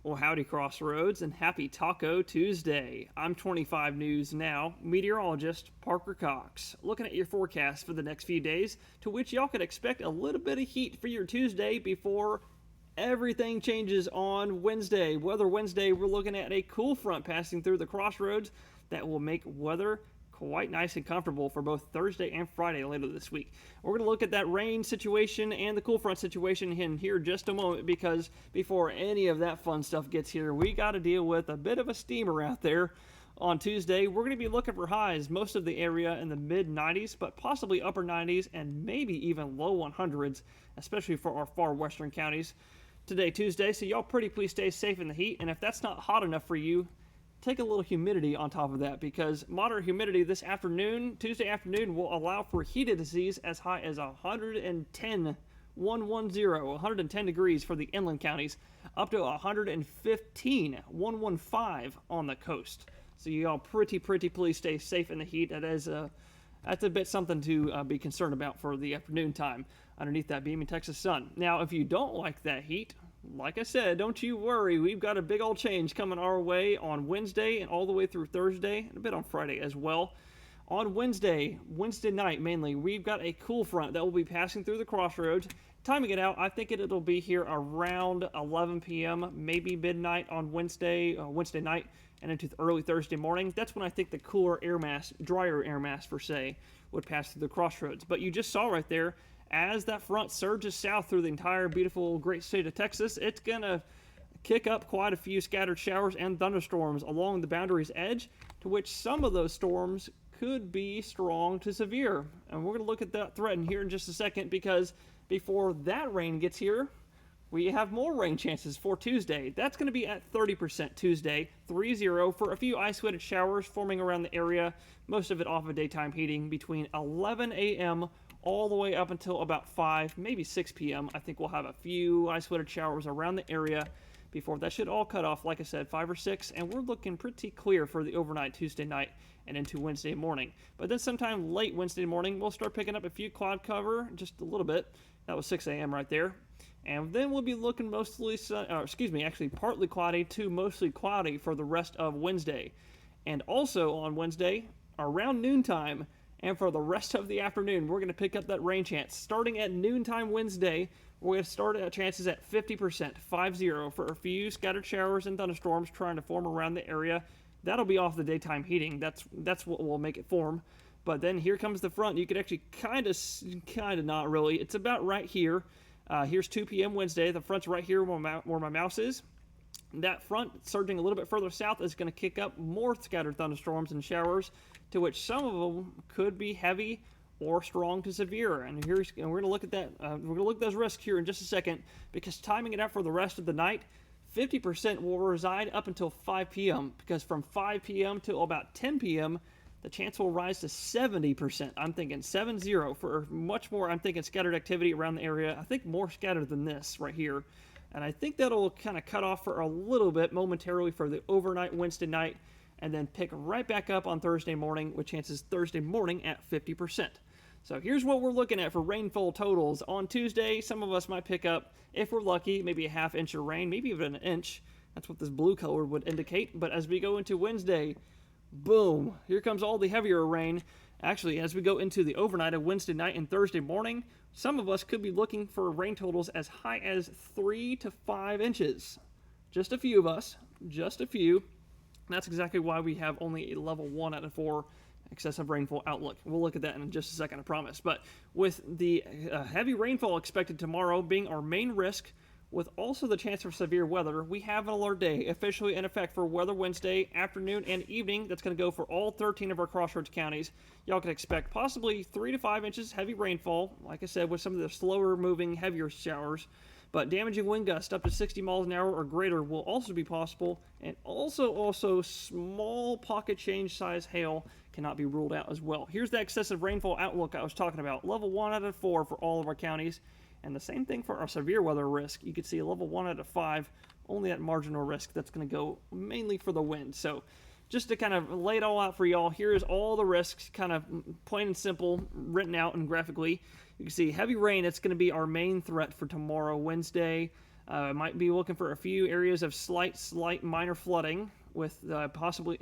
Well, howdy, Crossroads, and happy Taco Tuesday. I'm 25 News Now meteorologist Parker Cox, looking at your forecast for the next few days, to which y'all could expect a little bit of heat for your Tuesday before everything changes on Wednesday. Weather Wednesday, we're looking at a cool front passing through the Crossroads that will make weather quite nice and comfortable for both Thursday and Friday later this week. We're going to look at that rain situation and the cool front situation in here just a moment, because before any of that fun stuff gets here, we got to deal with a bit of a steamer out there. On Tuesday, we're going to be looking for highs, most of the area in the mid 90s, but possibly upper 90s and maybe even low 100s, especially for our far western counties. Today, Tuesday, so y'all pretty please stay safe in the heat, and if that's not hot enough for you, take a little humidity on top of that, because moderate humidity this afternoon, Tuesday afternoon, will allow for heat indices as high as 110 degrees for the inland counties, up to 115 on the coast. So y'all pretty please stay safe in the heat. That's a bit something to be concerned about for the afternoon time underneath that beaming Texas sun. Now, if you don't like that heat, like I said, don't you worry. We've got a big old change coming our way on Wednesday and all the way through Thursday, and a bit on Friday as well. On Wednesday night mainly, we've got a cool front that will be passing through the Crossroads. Timing it out, I think it'll be here around 11 p.m., maybe midnight on Wednesday night, and into early Thursday morning. That's when I think the cooler air mass, drier air mass per se, would pass through the Crossroads. But you just saw right there, as that front surges south through the entire beautiful great state of Texas, it's going to kick up quite a few scattered showers and thunderstorms along the boundary's edge, to which some of those storms could be strong to severe. And we're going to look at that threat in here in just a second, because before that rain gets here, we have more rain chances for Tuesday. That's going to be at 30% Tuesday, 30 for a few isolated showers forming around the area, most of it off of daytime heating between 11 a.m. all the way up until about 5, maybe 6 p.m. I think we'll have a few isolated showers around the area before that should all cut off, like I said, 5 or 6, and we're looking pretty clear for the overnight Tuesday night and into Wednesday morning. But then sometime late Wednesday morning, we'll start picking up a few cloud cover, just a little bit. That was 6 a.m. right there. And then we'll be looking partly cloudy to mostly cloudy for the rest of Wednesday. And also on Wednesday, around noontime, and for the rest of the afternoon, we're going to pick up that rain chance. Starting at noontime Wednesday, we're going to start at chances at 50%, 50, for a few scattered showers and thunderstorms trying to form around the area. That'll be off the daytime heating. That's what will make it form. But then here comes the front. You could actually kind of not really. It's about right here. Here's 2 p.m. Wednesday. The front's right here where my mouse is. That front, surging a little bit further south, is going to kick up more scattered thunderstorms and showers, to which some of them could be heavy or strong to severe. And we're going to look at that. We're going to look at those risks here in just a second, because timing it out for the rest of the night, 50% will reside up until 5 p.m., because from 5 p.m. till about 10 p.m., the chance will rise to 70%. I'm thinking 70 for much more. I'm thinking scattered activity around the area. I think more scattered than this right here. And I think that'll kind of cut off for a little bit momentarily for the overnight Wednesday night, and then pick right back up on Thursday morning, with chances Thursday morning at 50%. So here's what we're looking at for rainfall totals. On Tuesday, some of us might pick up, if we're lucky, maybe a half inch of rain, maybe even an inch. That's what this blue color would indicate. But as we go into Wednesday, boom, here comes all the heavier rain. Actually, as we go into the overnight of Wednesday night and Thursday morning, some of us could be looking for rain totals as high as 3 to 5 inches. Just a few of us, just a few. That's exactly why we have only a level 1 out of 4 excessive rainfall outlook. We'll look at that in just a second, I promise. But with the heavy rainfall expected tomorrow being our main risk, with also the chance for severe weather, we have an alert day officially in effect for Weather Wednesday afternoon and evening. That's going to go for all 13 of our Crossroads counties. Y'all can expect possibly 3 to 5 inches heavy rainfall, like I said, with some of the slower moving, heavier showers. But damaging wind gusts up to 60 miles an hour or greater will also be possible, and also small pocket change size hail cannot be ruled out as well. Here's the excessive rainfall outlook I was talking about. Level 1 out of 4 for all of our counties. And the same thing for our severe weather risk. You can see a level 1 out of 5, only that marginal risk that's going to go mainly for the wind. So just to kind of lay it all out for y'all, here's all the risks, kind of plain and simple, written out and graphically. You can see heavy rain, it's going to be our main threat for tomorrow, Wednesday. Might be looking for a few areas of slight minor flooding with possibly,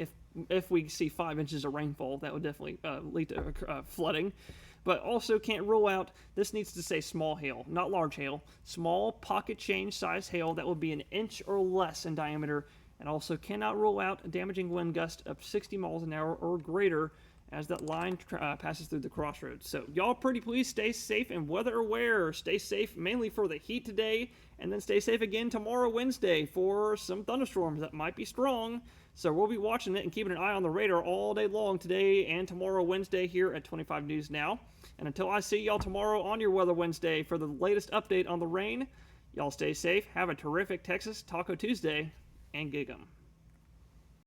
if we see 5 inches of rainfall, that would definitely lead to flooding. But also can't rule out, this needs to say small hail, not large hail. Small pocket change size hail that will be an inch or less in diameter, and also cannot rule out a damaging wind gust of 60 miles an hour or greater as that line passes through the crossroads. So y'all pretty please stay safe and weather aware. Stay safe mainly for the heat today, and then stay safe again tomorrow, Wednesday, for some thunderstorms that might be strong. So we'll be watching it and keeping an eye on the radar all day long today and tomorrow, Wednesday, here at 25 News Now. And until I see y'all tomorrow on your Weather Wednesday for the latest update on the rain, y'all stay safe, have a terrific Texas Taco Tuesday, and gig 'em.